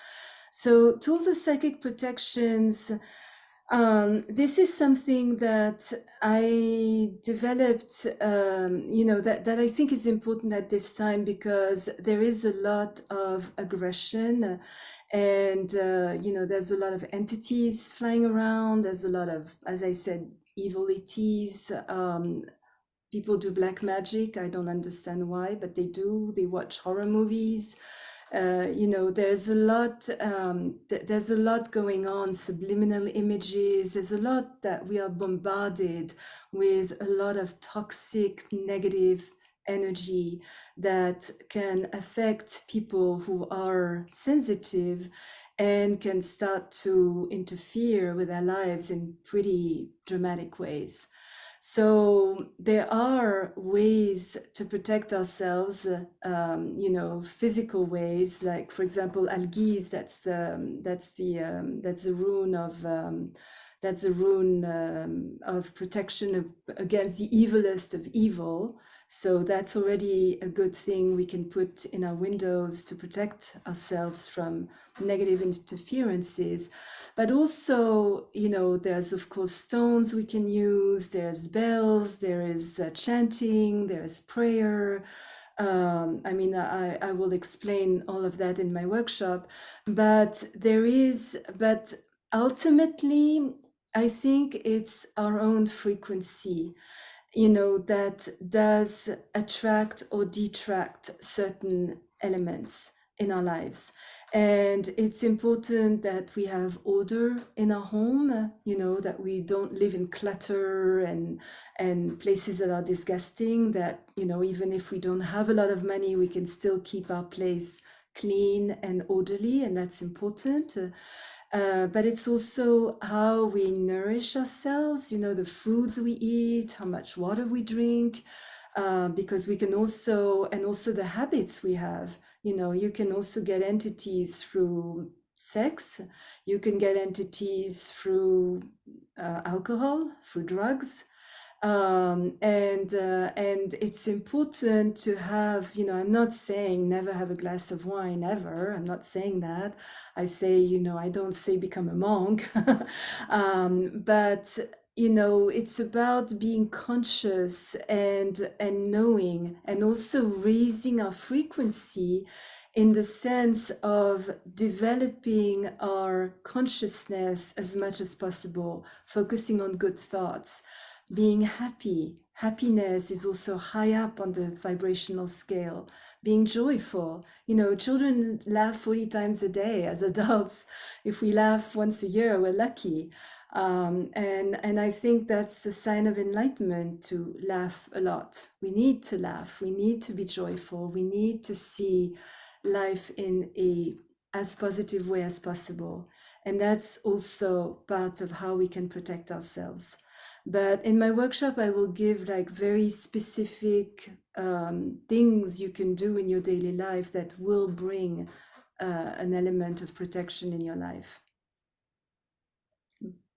So, tools of psychic protections. This is something that I developed, that I think is important at this time because there is a lot of aggression and, there's a lot of entities flying around. There's a lot of, as I said, evil ETs. People do black magic. I don't understand why, but they do. They watch horror movies. There's a lot. There's a lot going on. Subliminal images. There's a lot that we are bombarded with. A lot of toxic, negative energy that can affect people who are sensitive and can start to interfere with their lives in pretty dramatic ways. So there are ways to protect ourselves, physical ways, like for example, algis. That's the rune of protection against the evilest of evil. So that's already a good thing we can put in our windows to protect ourselves from negative interferences. But also, there's of course stones we can use, there's bells, there is chanting, there's prayer. I will explain all of that in my workshop, but ultimately, I think it's our own frequency, that does attract or detract certain elements in our lives. And it's important that we have order in our home, that we don't live in clutter and places that are disgusting, that, even if we don't have a lot of money, we can still keep our place clean and orderly, and that's important. But it's also how we nourish ourselves, the foods we eat, how much water we drink, because we can also, and also the habits we have. You can also get entities through sex, you can get entities through alcohol, through drugs. And it's important to have, I'm not saying never have a glass of wine ever. I'm not saying that. I say, I don't say become a monk. But it's about being conscious and knowing, and also raising our frequency in the sense of developing our consciousness as much as possible, focusing on good thoughts, being happy. Happiness is also high up on the vibrational scale. Being joyful. Children laugh 40 times a day. As adults, if we laugh once a year, we're lucky. And I think that's a sign of enlightenment, to laugh a lot. We need to laugh. We need to be joyful. We need to see life in a as positive way as possible. And that's also part of how we can protect ourselves. But in my workshop, I will give like very specific things you can do in your daily life that will bring an element of protection in your life.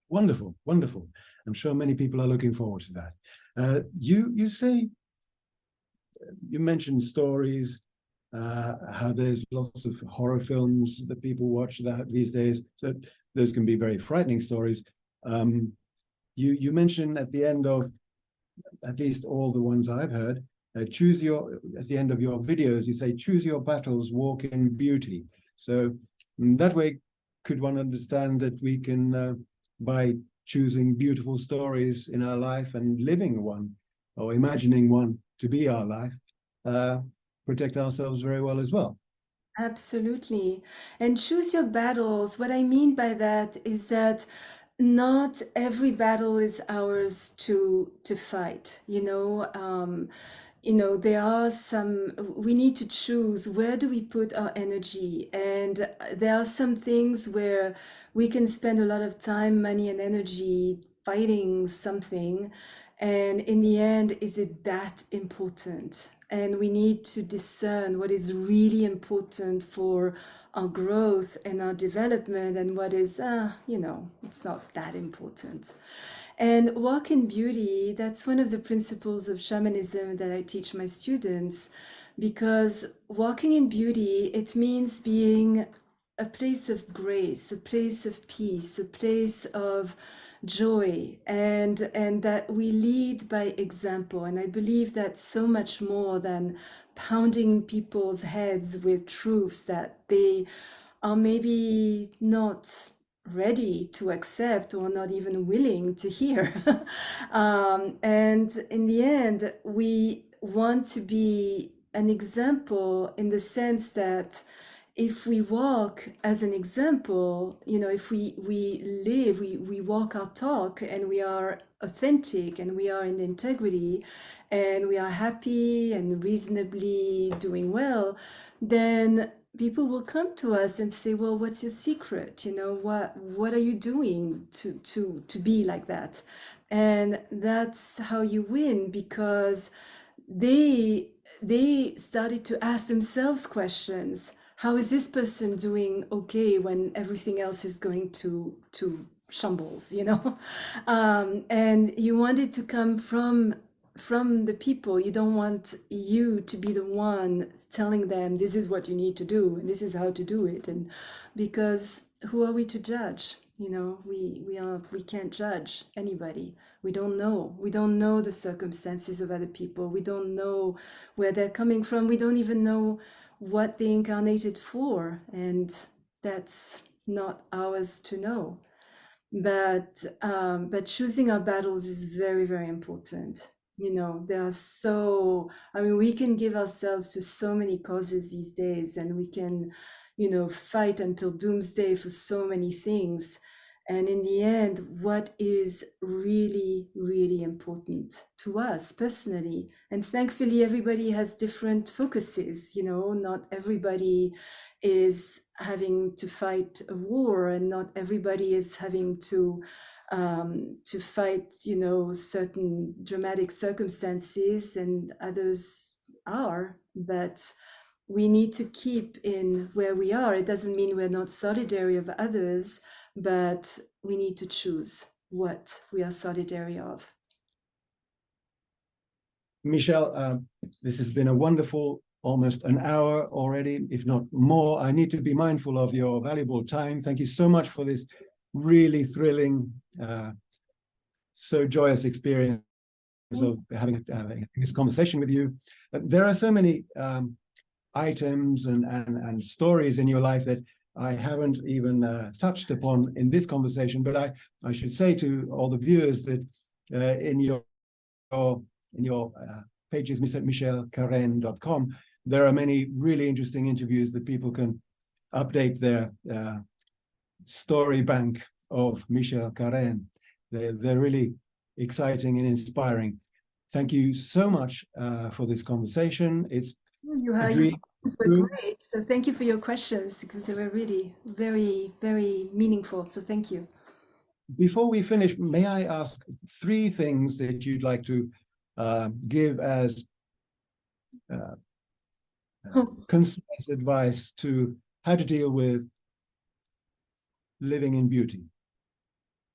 Wonderful, wonderful. I'm sure many people are looking forward to that. You mentioned stories, how there's lots of horror films that people watch these days. So those can be very frightening stories. You mentioned at the end of at least all the ones I've heard, at the end of your videos, you say, choose your battles, walk in beauty. So that way, could one understand that we can, by choosing beautiful stories in our life and living one, or imagining one to be our life, protect ourselves very well as well. Absolutely. And choose your battles. What I mean by that is that not every battle is ours to fight. There are some, we need to choose where do we put our energy. And there are some things where we can spend a lot of time, money, and energy fighting something. And in the end, is it that important? and we need to discern what is really important for our growth and our development, and what is, it's not that important. And walk in beauty, that's one of the principles of shamanism that I teach my students, because walking in beauty, it means being a place of grace, a place of peace, a place of joy, and that we lead by example. And I believe that so much more than pounding people's heads with truths that they are maybe not ready to accept or not even willing to hear. And in the end, we want to be an example in the sense that if we walk as an example, if we live, we walk our talk, and we are authentic, and we are in integrity, and we are happy and reasonably doing well, then people will come to us and say, well, what's your secret? What are you doing to be like that? And that's how you win, because they started to ask themselves questions. How is this person doing okay when everything else is going to shambles, and you want it to come from the people. You don't want you to be the one telling them this is what you need to do and this is how to do it. And because who are we to judge? We can't judge anybody. We don't know the circumstances of other people. We don't know where they're coming from. We don't even know what they incarnated for, and that's not ours to know. But choosing our battles is very, very important. There are we can give ourselves to so many causes these days, and we can fight until doomsday for so many things. And in the end, what is really, really important to us personally, and thankfully everybody has different focuses. Not everybody is having to fight a war, and not everybody is having to fight certain dramatic circumstances, and others are. But we need to keep in where we are. It doesn't mean we're not solidary of others, but we need to choose what we are solidary of. Michelle, this has been a wonderful, almost an hour already, if not more. I need to be mindful of your valuable time. Thank you so much for this really thrilling, so joyous experience of having this conversation with you. There are so many items and stories in your life that I haven't even touched upon in this conversation, but I should say to all the viewers that in your pages, michelkarén.com, there are many really interesting interviews that people can update their story bank of Michel Karén. They're really exciting and inspiring. Thank you so much for this conversation. It's a dream. Were great. So thank you for your questions, because they were really very, very meaningful. So thank you. Before we finish, may I ask 3 things that you'd like to give as concise advice to how to deal with living in beauty?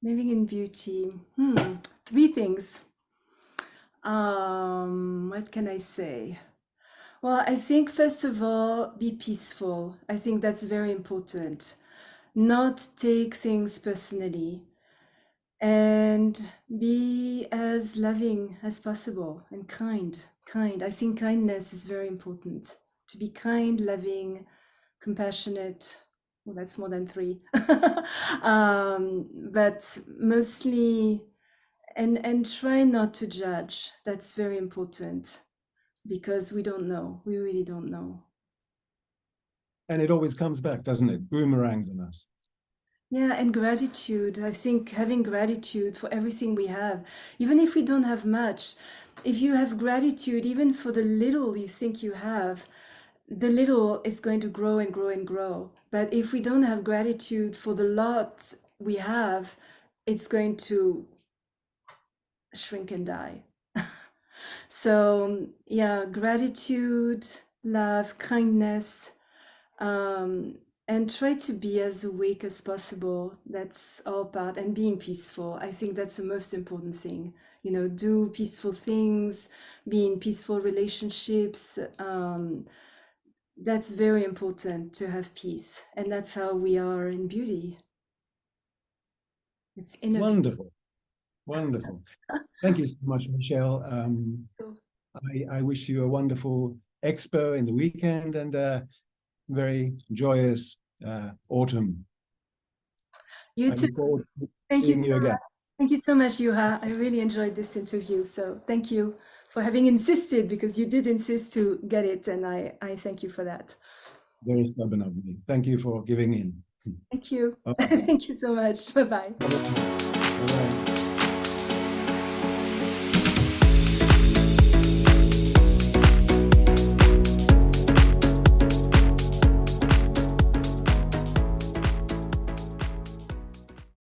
Living in beauty. 3 things. What can I say? Well, I think first of all, be peaceful. I think that's very important. Not take things personally, and be as loving as possible and kind. I think kindness is very important. To be kind, loving, compassionate. Well, that's more than 3. But mostly, and try not to judge. That's very important, because we don't know. We really don't know. And it always comes back, doesn't it? Boomerangs on us. Yeah, and gratitude. I think having gratitude for everything we have, even if we don't have much, if you have gratitude even for the little you think you have, the little is going to grow and grow and grow. But if we don't have gratitude for the lot we have, it's going to shrink and die. So yeah, gratitude, love, kindness, and try to be as awake as possible. That's our part, and being peaceful. I think that's the most important thing. You know, do peaceful things, be in peaceful relationships. That's very important to have peace, and that's how we are in beauty. It's inner beauty. Wonderful, wonderful. Thank you so much, Michelle. I wish you a wonderful expo in the weekend and a very joyous autumn. You I too. look forward to Thank you seeing you so again. much. Thank you so much, Juha. I really enjoyed this interview. So thank you for having insisted, because you did insist to get it, and I thank you for that. Very stubborn of me. Thank you for giving in. Thank you. All right. Thank you so much. Bye-bye. All right.